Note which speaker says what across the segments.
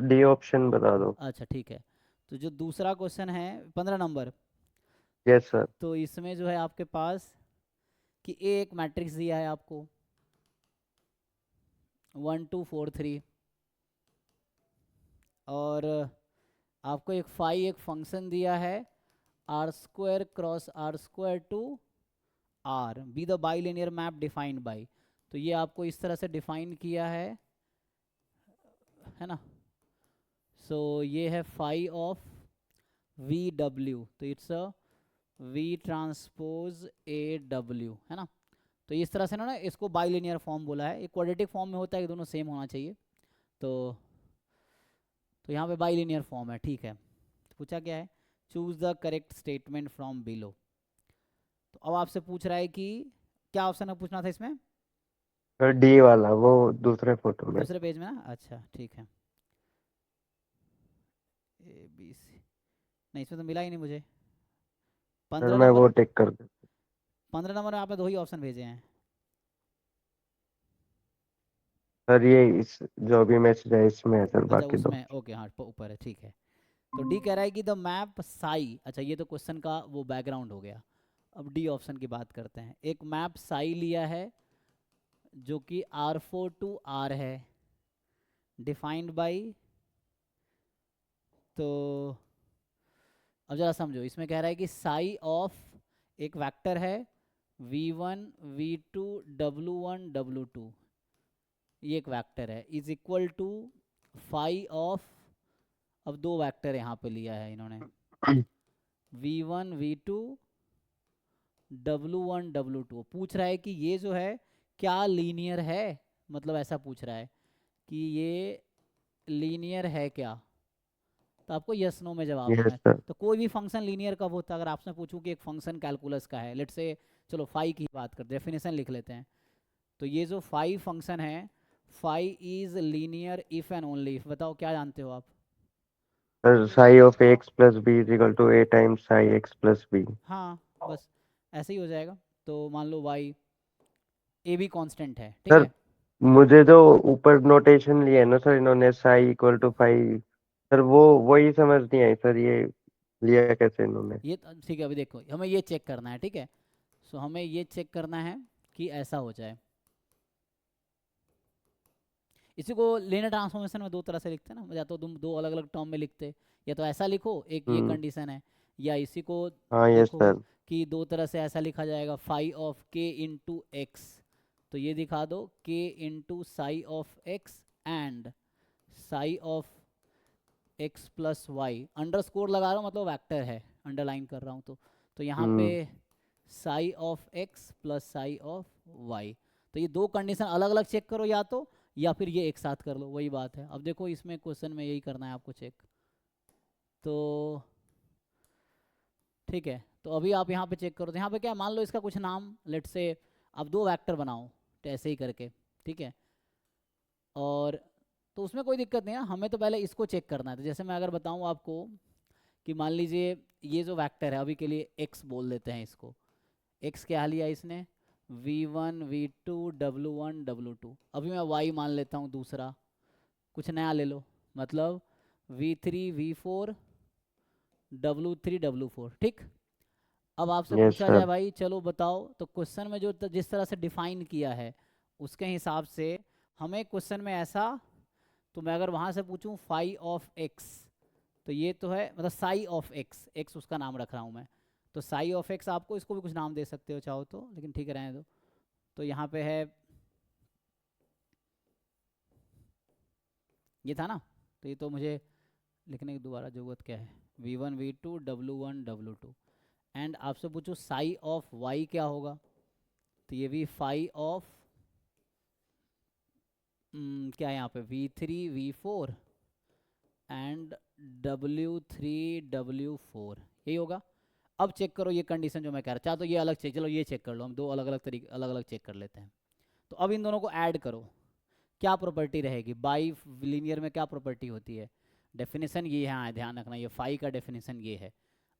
Speaker 1: D option बता दो।
Speaker 2: अच्छा ठीक है। तो जो दूसरा क्वेश्चन है 15 नंबर,
Speaker 1: यस सर।
Speaker 2: तो इसमें जो है आपके पास कि ए एक मैट्रिक्स दिया है आपको 1 2 4 3, और आपको एक फाई एक फंक्शन दिया है r² × r² R be the bilinear map defined by. तो ये आपको इस तरह से डिफाइन किया है ना। सो ये है फाई ऑफ वी डब्ल्यू, तो it's a V transpose a W, है ना। तो इस तरह से ना इसको बाइलिनियर फॉर्म बोला है, एक क्वाड्रेटिक फॉर्म में होता है कि दोनों सेम होना चाहिए। तो यहाँ पे बाइलिनियर फॉर्म है, ठीक है। तो पूछा क्या है, choose the correct statement from below. तो अब आपसे पूछ रहा है कि क्या ऑप्शन पूछना था इसमें,
Speaker 1: सर डी वाला, वो दूसरे फोटो में।
Speaker 2: दूसरे पेज में ना, अच्छा ठीक है। ABC, नहीं इसमें तो मिला ही नहीं मुझे।
Speaker 1: सर
Speaker 2: पंद्रह
Speaker 1: मैं
Speaker 2: नंबर
Speaker 1: वो टिक कर दूँ?
Speaker 2: 15 नंबर में आपने दो ही ऑप्शन भेजे हैं।
Speaker 1: सर ये इस जो अभी मैसेज है इसमें है सर,
Speaker 2: अच्छा
Speaker 1: बाकी दो।
Speaker 2: उसमें, ओके हाँ ऊपर है, ठीक है। तो डी कह रहा है कि द मैप साई, अच्छा ये तो क्वेश्चन का वो बैकग्राउंड हो गया। अब डी ऑप्शन की बात करते हैं। एक मैप साई लिया है जो कि R4 to R है, डिफाइंड बाई, तो अब जरा समझो, इसमें कह रहा है कि साई ऑफ एक वेक्टर है v1 v2 w1 w2, ये एक वेक्टर है, is equal to phi of, अब दो वेक्टर यहाँ पे लिया है इन्होंने, v1 v2 w1 w2। पूछ रहा है कि ये जो है क्या लीनियर है, मतलब ऐसा पूछ रहा है कि ये लीनियर है क्या। तो आपको यस नो में जवाब देना
Speaker 1: यस
Speaker 2: है।
Speaker 1: सर।
Speaker 2: तो कोई भी फंक्शन लीनियर कब होता है, अगर आपसे पूछूं कि एक फंक्शन कैलकुलस का है, लेट से, चलो फाई की बात करते, डेफिनेशन लिख लेते हैं। तो ये जो फाई फंक्शन है, phi is linear if and only if, बताओ क्या जानते हो आप।
Speaker 1: Sir psi of x plus B is equal to A times psi X plus B.
Speaker 2: हाँ बस ऐसे ही हो जाएगा। तो मान लो वाई, ए भी कांस्टेंट है, ठीक
Speaker 1: सर
Speaker 2: है।
Speaker 1: मुझे जो ऊपर नोटेशन लिया है ना सर इन्होंने, psi equal to phi, sir वो वही समझ नहीं आई सर, ये लिया कैसे इन्होंने?
Speaker 2: ये ठीक है, अभी देखो हमें ये चेक करना है, ठीक है। सो हमें ये चेक करना है कि ऐसा हो जाए। इसी को लीनियर ट्रांसफॉर्मेशन में दो तरह से लिखते हैं ना, या तो तुम दो अलग अलग टर्म में लिखते, या तो ऐसा लिखो एक ये
Speaker 1: हम्म।
Speaker 2: कंडीशन है, या इसी को
Speaker 1: हाँ यस
Speaker 2: देखो
Speaker 1: सर।
Speaker 2: कि दो तरह से ऐसा लिखा जाएगा, phi of K into X. तो ये दिखा दो K into psi of X and psi of x plus Y, underscore लगा रहा हूँ मतलब वेक्टर है, अंडरलाइन कर रहा हूँ। तो यहाँ पे
Speaker 1: हम्म।
Speaker 2: Psi of x plus psi of y. तो ये दो कंडीशन अलग अलग चेक करो, या तो या फिर ये एक साथ कर लो, वही बात है। अब देखो इसमें क्वेश्चन में यही करना है आपको चेक। तो ठीक है, तो अभी आप यहाँ पे चेक करो, तो यहाँ पे क्या है, मान लो इसका कुछ नाम लेट से, अब दो वेक्टर बनाओ तो ऐसे ही करके, ठीक है। और तो उसमें कोई दिक्कत नहीं है, हमें तो पहले इसको चेक करना है। तो जैसे मैं अगर बताऊँ आपको कि मान लीजिए ये जो वेक्टर है, अभी के लिए x बोल देते हैं इसको, x क्या लिया इसने, v1 v2 w1 w2। अभी मैं y मान लेता हूँ दूसरा, कुछ नया ले लो, मतलब v3 v4 w3 w4, ठीक। अब आपसे
Speaker 1: यस
Speaker 2: पूछा जाए
Speaker 1: सर।
Speaker 2: भाई चलो बताओ, तो क्वेश्चन में जो जिस तरह से डिफाइन किया है उसके हिसाब से हमें क्वेश्चन में ऐसा, तो मैं अगर वहाँ से पूछूं फाई ऑफ एक्स, तो ये तो है मतलब साई ऑफ एक्स, एक्स उसका नाम रख रहा हूँ मैं। तो साई ऑफ एक्स, आपको इसको भी कुछ नाम दे सकते हो चाहो तो, लेकिन ठीक है रहने दो। तो यहाँ पे है, ये था ना, तो ये तो मुझे लिखने की दोबारा ज़रूरत क्या है, v1 v2 w1 w2। And आपसे पूछो साई ऑफ वाई क्या होगा, तो ये भी फाई ऑफ क्या है यहाँ पे v3 v4 and w3 w4, यही होगा। अब चेक करो ये कंडीशन जो मैं कह रहा चाह, तो ये अलग चेक, चलो ये चेक कर लो, हम दो अलग अलग तरीके अलग अलग चेक कर लेते हैं। तो अब इन दोनों को ऐड करो, क्या प्रॉपर्टी रहेगी, बाई लीनियर में क्या प्रॉपर्टी होती है। डेफिनेशन ये है, हाँ ध्यान रखना, ये फाई का डेफिनेशन ये है।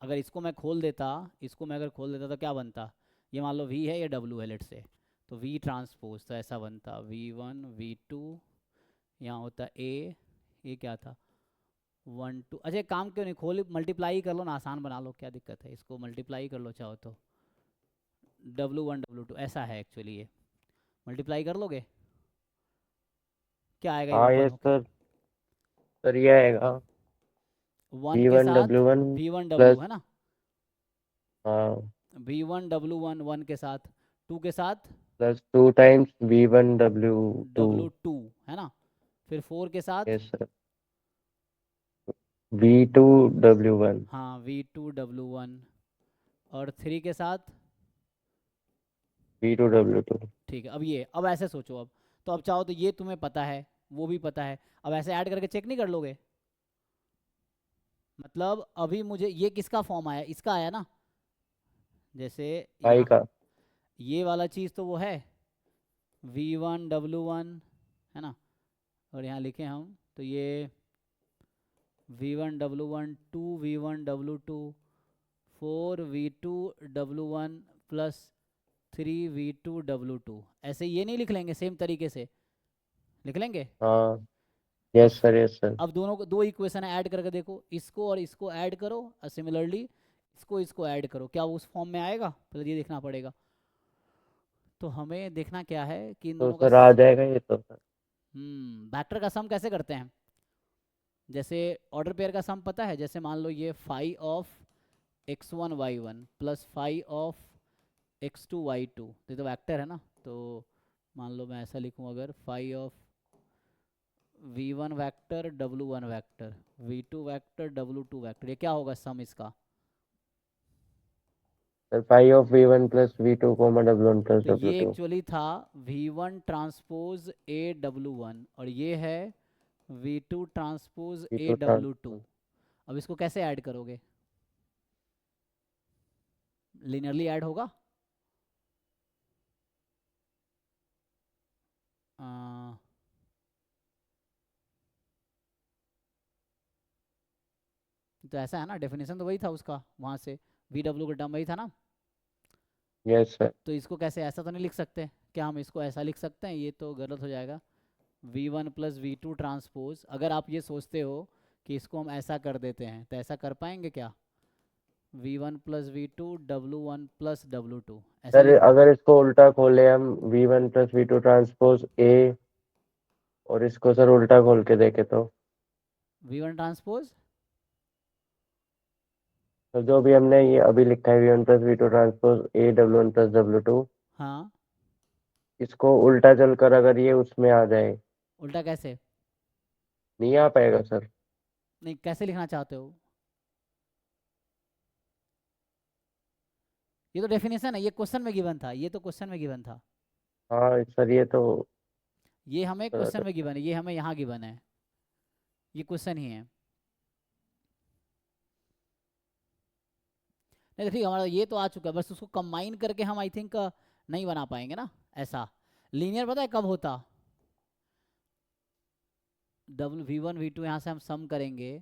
Speaker 2: अगर इसको मैं खोल देता, इसको मैं अगर खोल देता तो क्या बनता, ये मान लो वी है, ये डब्लू है लेट से, तो वी ट्रांसपोज, तो ऐसा बनता v1 v2, यहाँ होता ए, ये क्या था 1 2, अच्छा एक काम क्यों नहीं खोल मल्टीप्लाई कर लो ना, आसान बना लो, क्या दिक्कत है, इसको मल्टीप्लाई कर लो चाहो तो। W1 W2 ऐसा है एक्चुअली, ये मल्टीप्लाई कर लोगे, क्या आएगा ये
Speaker 1: हाँ
Speaker 2: ओपन
Speaker 1: ये
Speaker 2: होके?
Speaker 1: सर ये आएगा
Speaker 2: वन
Speaker 1: वी
Speaker 2: के
Speaker 1: वन
Speaker 2: साथ
Speaker 1: डब्ल्यू वन
Speaker 2: V1W
Speaker 1: प्लस,
Speaker 2: है ना,
Speaker 1: हाँ,
Speaker 2: V1W1 1 के साथ, 2 के साथ
Speaker 1: प्लस 2 टाइम्स V1W2।
Speaker 2: W2 है ना, फिर 4 के साथ,
Speaker 1: यस सर, V2W1।
Speaker 2: हाँ V2W1, और 3 के साथ,
Speaker 1: V2W2।
Speaker 2: ठीक है। अब ये, अब ऐसे सोचो, अब तो अब चाहो तो ये तुम्हें पता है, वो भी पता है, अब ऐसे ऐड करके चेक नहीं कर लोगे? मतलब अभी मुझे ये किसका फॉर्म आया, इसका आया ना, जैसे
Speaker 1: पाई
Speaker 2: यहाँ
Speaker 1: का।
Speaker 2: ये वाला चीज़ तो वो है V1W1 है ना, और यहाँ लिखे हम तो ये V1W1 2 V1W2 4 V2W1 plus 3 V2W2, ऐसे ये नहीं लिख लेंगे, सेम तरीके से लिख लेंगे।
Speaker 1: हाँ
Speaker 2: अब
Speaker 1: यस सर, यस सर।
Speaker 2: अब दोनों को, दो इक्वेशन ऐड करके देखो, इसको और इसको ऐड करो, और सिमिलरली इसको इसको ऐड करो, क्या वो उस फॉर्म में आएगा, पहले ये देखना पड़ेगा। तो हमें देखना क्या है कि इन
Speaker 1: तो
Speaker 2: दोनों का
Speaker 1: सर आ जाएगा ये तो सर।
Speaker 2: वेक्टर का सम कैसे करते हैं, जैसे ऑर्डर पेयर का सम पता है, जैसे मान लो ये phi of x1 y1 plus phi of x2 y2, ये तो वेक्टर है ना, तो मान लो मैं ऐसा लिखूं, अगर phi of v1 vector w1 vector v2 vector w2 vector, ये क्या होगा सम इसका?
Speaker 1: Sir phi of V1 plus V2 कोमा W1 प्लस
Speaker 2: तो ये
Speaker 1: W2।
Speaker 2: एक्चुअली था v1 ट्रांसपोज a w1, और ये है v2 transpose a
Speaker 1: V2
Speaker 2: w2।
Speaker 1: Transpose.
Speaker 2: अब इसको कैसे ऐड करोगे, लिनियरली ऐड होगा? आ, तो ऐसा है ना, डेफिनेशन तो वही था उसका वहाँ से, VW का टर्म वही था ना,
Speaker 1: यस सर।
Speaker 2: तो इसको कैसे, ऐसा तो नहीं लिख सकते, क्या हम इसको ऐसा लिख सकते हैं? ये तो गलत हो जाएगा। V1 प्लस V2 ट्रांसपोज, अगर आप ये सोचते हो कि इसको हम ऐसा कर देते हैं, तो ऐसा कर पाएंगे क्या? V1 plus V2 W1 plus W2 ऐसे
Speaker 1: सर
Speaker 2: लिख,
Speaker 1: अगर इसको उल्टा खोले हम, V1 plus V2 transpose A, और इसको सर उल्टा खोल के देखे
Speaker 2: V1 ट्रांसपोज,
Speaker 1: तो जो भी हमने ये अभी लिखा है V1 plus V2 transpose A W1 plus W2,
Speaker 2: हाँ
Speaker 1: इसको उल्टा चलकर अगर ये उसमें आ जाए,
Speaker 2: उल्टा कैसे,
Speaker 1: नहीं आ पाएगा सर।
Speaker 2: नहीं कैसे लिखना चाहते हो? ये तो डेफिनेशन है, ये क्वेश्चन में गिवन था, ये तो क्वेश्चन में गिवन था,
Speaker 1: हाँ सर ये तो
Speaker 2: ये हमें क्वेश्चन
Speaker 1: सर,
Speaker 2: में गिवन है, ये हमें यहाँ गिवन है, ये क्वेश्चन ही है। नहीं तो ठीक है, हमारा ये तो आ चुका है, बस उसको कंबाइन करके हम आई थिंक नहीं बना पाएंगे ना ऐसा। लीनियर पता है कब होता, V1 V2 यहाँ से हम सम करेंगे,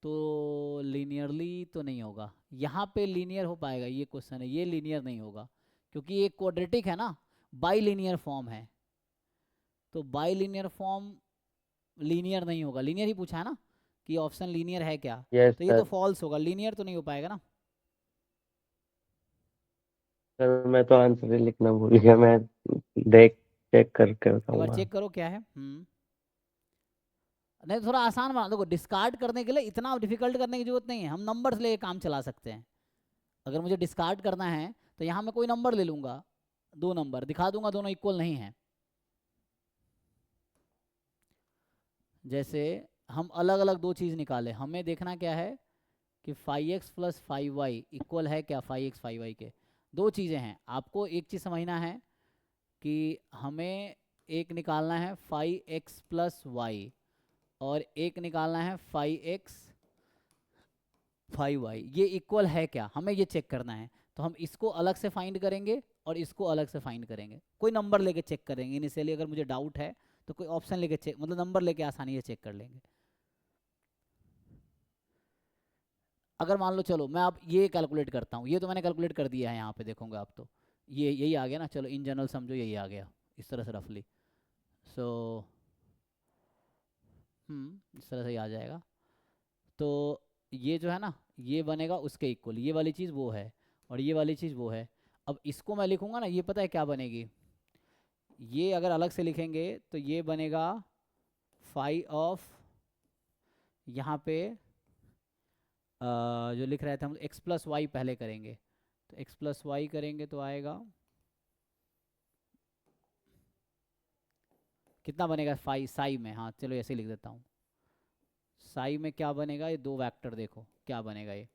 Speaker 2: तो लीनियरली तो नहीं होगा, यहाँ पे लीनियर हो पाएगा, ये क्वेश्चन है, ये लीनियर नहीं होगा, क्योंकि ये क्वाड्रेटिक है ना, बाई लीनियर फॉर्म है, तो बाई लीनियर फॉर्म लीनियर नहीं होगा, लीनियर ही पूछा है ना कि ऑप्शन लीनियर है क्या,
Speaker 1: यस
Speaker 2: तो ये तो
Speaker 1: सर।
Speaker 2: फॉल्स होगा, लीनियर तो नहीं हो पाएगा ना।
Speaker 1: सर मैं तो आंसर ही लिखना भूल गया, मैं देख चेक करके
Speaker 2: एक बार
Speaker 1: बताऊंगा।
Speaker 2: चेक करो क्या है। नहीं तो थोड़ा आसान बना, देखो डिस्कार्ड करने के लिए इतना डिफिकल्ट करने की जरूरत नहीं है, हम नंबर ले काम चला सकते हैं। अगर मुझे डिस्कार्ड करना है तो यहाँ मैं कोई नंबर ले लूंगा, दो नंबर दिखा दूंगा, दोनों इक्वल नहीं है, जैसे हम अलग अलग दो चीज़ निकाले, हमें देखना क्या है कि 5x प्लस 5y इक्वल है क्या 5x 5y के। दो चीज़ें हैं, आपको एक चीज़ समझना है कि हमें एक निकालना है 5x प्लस वाई, और एक निकालना है 5x 5y, ये इक्वल है क्या, हमें ये चेक करना है। तो हम इसको अलग से फाइंड करेंगे और इसको अलग से फाइंड करेंगे, कोई नंबर लेके चेक करेंगे इनिशियली, अगर मुझे डाउट है तो कोई ऑप्शन लेके चेक, मतलब नंबर लेके आसानी से चेक कर लेंगे। अगर मान लो, चलो मैं अब ये कैलकुलेट करता हूँ, ये तो मैंने कैलकुलेट कर दिया है, यहाँ पे देखोगे आप तो ये यही आ गया ना, चलो इन जनरल समझो यही आ गया, इस तरह से रफली, सो इस तरह से ही आ जाएगा। तो ये जो है ना, ये बनेगा उसके इक्वल, ये वाली चीज़ वो है और ये वाली चीज़ वो है। अब इसको मैं लिखूंगा ना, ये पता है क्या बनेगी, ये अगर अलग से लिखेंगे तो ये बनेगा फाई ऑफ, यहाँ पे जो लिख रहे थे हम एक्स प्लस वाई पहले करेंगे, तो एक्स प्लस वाई करेंगे तो आएगा कितना बनेगा फाई साई में, हाँ चलो ऐसे ही लिख देता हूँ। साई में क्या बनेगा, ये दो वेक्टर देखो क्या बनेगा ये,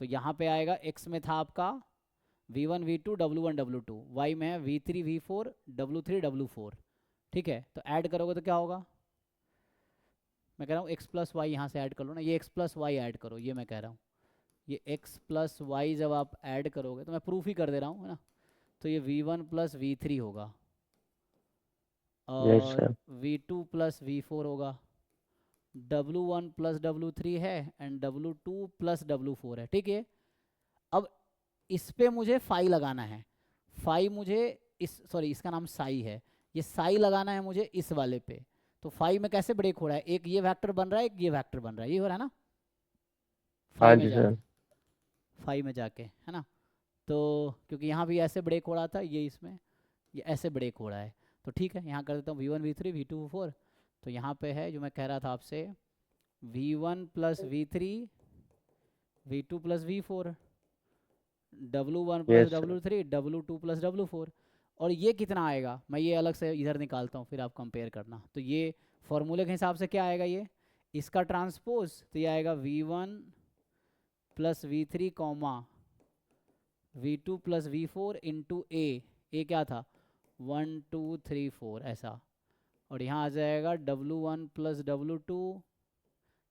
Speaker 2: तो यहाँ पे आएगा x में था आपका v1 v2 w1 w2, y में है v3 v4 w3 w4, ठीक है। तो ऐड करोगे तो क्या होगा, मैं कह रहा हूँ x प्लस वाई यहाँ से ऐड कर लो ना, ये x प्लस वाई ऐड करो, ये मैं कह रहा हूँ, ये x प्लस वाई जब आप ऐड करोगे तो मैं प्रूफ ही कर दे रहा हूँ है ना, तो ये v1 प्लस v3 होगा
Speaker 1: यस
Speaker 2: और
Speaker 1: सर।
Speaker 2: v2 प्लस v4 होगा, w1 प्लस w3 है एंड w2 प्लस w4 है, ठीक है। अब इस पे मुझे फाई लगाना है, फाई मुझे इस, सॉरी इसका नाम साई है, ये साई लगाना है मुझे इस वाले पे। तो फाई में कैसे ब्रेक हो रहा है, एक ये वेक्टर बन रहा है, एक ये वेक्टर बन रहा है, ये हो रहा है ना
Speaker 1: हाँ
Speaker 2: फाई में
Speaker 1: जी
Speaker 2: जाके,
Speaker 1: सर।
Speaker 2: फाई में जाके है ना। तो क्योंकि यहाँ भी ऐसे ब्रेक हो रहा था, ये इसमें ये ऐसे ब्रेक हो रहा है, तो ठीक है यहाँ कर देता हूँ v1 v3 v2 v4। तो यहाँ पे है जो मैं कह रहा था आपसे, v1 plus v3 v2 plus v4 w1 plus
Speaker 1: yes sir.
Speaker 2: w3 w2 plus w4। और ये कितना आएगा, मैं ये अलग से इधर निकालता हूँ फिर आप कंपेयर करना। तो ये फॉर्मूले के हिसाब से क्या आएगा, ये इसका ट्रांसपोज, तो ये आएगा v1 plus v3 comma v2 plus v4 into a क्या था 1 2 3 4 ऐसा, और यहाँ आ जाएगा w1 plus w2,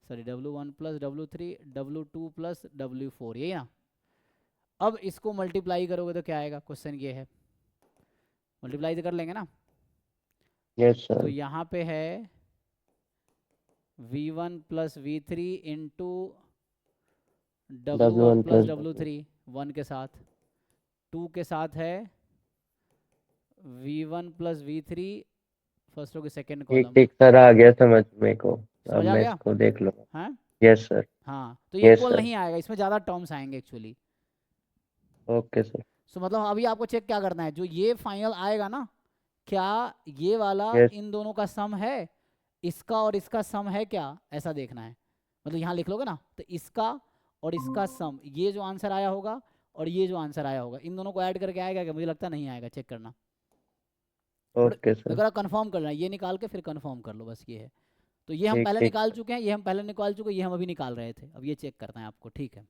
Speaker 2: sorry w1 plus w3 w2 plus w4, यही ना। अब इसको मल्टीप्लाई करोगे तो क्या आएगा, क्वेश्चन ये है, मल्टीप्लाई तो कर लेंगे ना।
Speaker 1: यस
Speaker 2: तो
Speaker 1: सर।
Speaker 2: यहाँ पे है v1 plus v3 into w1
Speaker 1: W1
Speaker 2: plus
Speaker 1: plus
Speaker 2: w3 1 के साथ, 2 के साथ है v1 plus v3 first row के सेकेंड
Speaker 1: ठीक
Speaker 2: कॉलम,
Speaker 1: ठीक सर, आ गया समझ मेरे को। अब
Speaker 2: समझ आ
Speaker 1: मैं
Speaker 2: गया।
Speaker 1: इसको देख लूँगा।
Speaker 2: हाँ
Speaker 1: यस सर।
Speaker 2: हाँ, तो ये
Speaker 1: यस
Speaker 2: इक्वल
Speaker 1: सर।
Speaker 2: नहीं आएगा, इसमें ज़्यादा टर्म्स आएंगे एक्चुअली।
Speaker 1: Okay sir.
Speaker 2: सो मतलब अभी आपको चेक क्या करना है, जो ये फाइनल आएगा ना, क्या ये वाला
Speaker 1: यस।
Speaker 2: इन दोनों का सम है, इसका और इसका सम है क्या, ऐसा देखना है। मतलब यहाँ लिख लोगे ना, तो इसका और इसका सम, ये जो आंसर आया होगा और ये जो आंसर आया होगा, इन दोनों को ऐड करके आएगा क्या, मुझे लगता नहीं आएगा, चेक करना। But
Speaker 1: okay sir.
Speaker 2: अगर आप कंफर्म करना है, ये निकाल के फिर कंफर्म कर लो, बस ये है। तो ये हम
Speaker 1: ठीक
Speaker 2: पहले
Speaker 1: ठीक
Speaker 2: निकाल
Speaker 1: सर।
Speaker 2: चुके हैं, ये हम पहले निकाल चुके हैं, ये हम अभी निकाल रहे थे, अब ये चेक करना है आपको, ठीक है।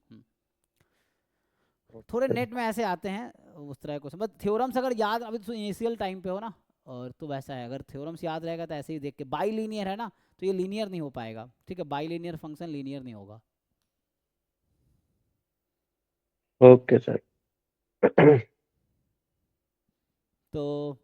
Speaker 2: थोड़े
Speaker 1: ओके
Speaker 2: नेट में ऐसे आते हैं उस तरह को समझ, थ्योरम्स अगर याद अभी तो इनिशियल टाइम पे हो ना, और तो वैसा है, अगर थ्योरम्स याद रहेगा तो ऐसे ही देख के, बाई लीनियर है ना तो ये लीनियर नहीं हो पाएगा, ठीक है, बाई लीनियर फंक्शन लीनियर नहीं होगा।
Speaker 1: Okay sir.
Speaker 2: तो